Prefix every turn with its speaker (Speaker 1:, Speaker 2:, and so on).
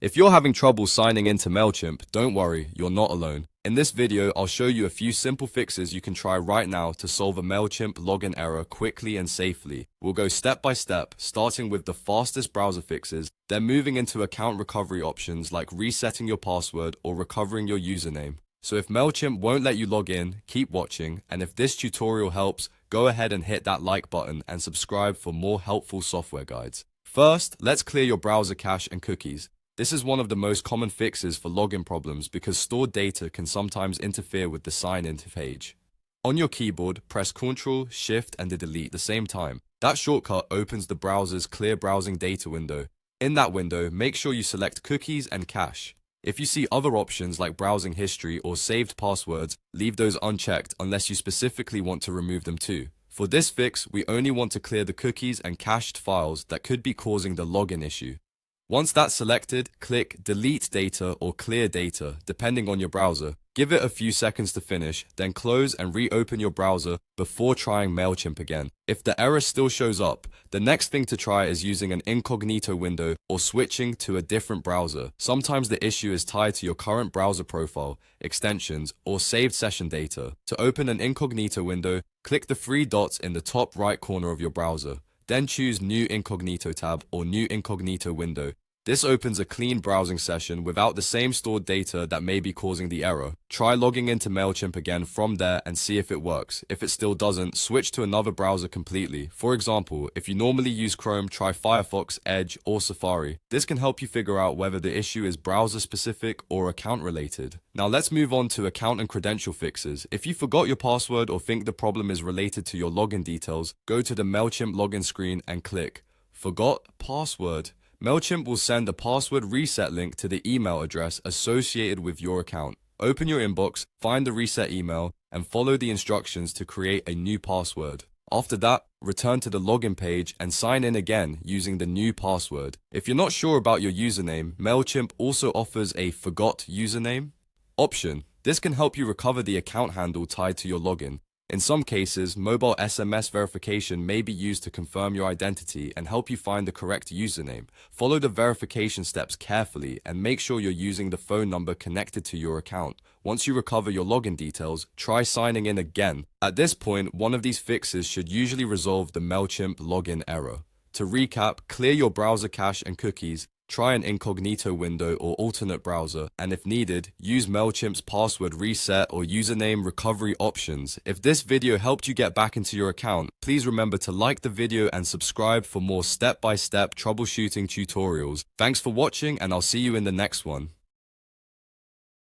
Speaker 1: If you're having trouble signing into Mailchimp, don't worry, you're not alone. In this video, I'll show you a few simple fixes you can try right now to solve a Mailchimp login error quickly and safely. We'll go step by step, starting with the fastest browser fixes, then moving into account recovery options like resetting your password or recovering your username. So if Mailchimp won't let you log in, keep watching, and if this tutorial helps, go ahead and hit that like button and subscribe for more helpful software guides. First, let's clear your browser cache and cookies. This is one of the most common fixes for login problems because stored data can sometimes interfere with the sign-in page. On your keyboard, press Ctrl, Shift, and Delete at the same time. That shortcut opens the browser's Clear Browsing Data window. In that window, make sure you select Cookies and Cache. If you see other options like browsing history or saved passwords, leave those unchecked unless you specifically want to remove them too. For this fix, we only want to clear the cookies and cached files that could be causing the login issue. Once that's selected, click Delete Data or Clear Data, depending on your browser. Give it a few seconds to finish, then close and reopen your browser before trying Mailchimp again. If the error still shows up, the next thing to try is using an Incognito window or switching to a different browser. Sometimes the issue is tied to your current browser profile, extensions, or saved session data. To open an Incognito window, click the three dots in the top right corner of your browser. Then choose New Incognito tab or New Incognito window. This opens a clean browsing session without the same stored data that may be causing the error. Try logging into Mailchimp again from there and see if it works. If it still doesn't, switch to another browser completely. For example, if you normally use Chrome, try Firefox, Edge, or Safari. This can help you figure out whether the issue is browser specific or account related. Now let's move on to account and credential fixes. If you forgot your password or think the problem is related to your login details, go to the Mailchimp login screen and click Forgot Password. Mailchimp will send a password reset link to the email address associated with your account. Open your inbox, find the reset email, and follow the instructions to create a new password. After that, return to the login page and sign in again using the new password. If you're not sure about your username, Mailchimp also offers a Forgot Username option. This can help you recover the account handle tied to your login. In some cases, mobile SMS verification may be used to confirm your identity and help you find the correct username. Follow the verification steps carefully and make sure you're using the phone number connected to your account. Once you recover your login details, try signing in again. At this point, one of these fixes should usually resolve the Mailchimp login error. To recap, clear your browser cache and cookies, try an Incognito window or alternate browser, and if needed, use Mailchimp's password reset or username recovery options. If this video helped you get back into your account, please remember to like the video and subscribe for more step-by-step troubleshooting tutorials. Thanks for watching, and I'll see you in the next one.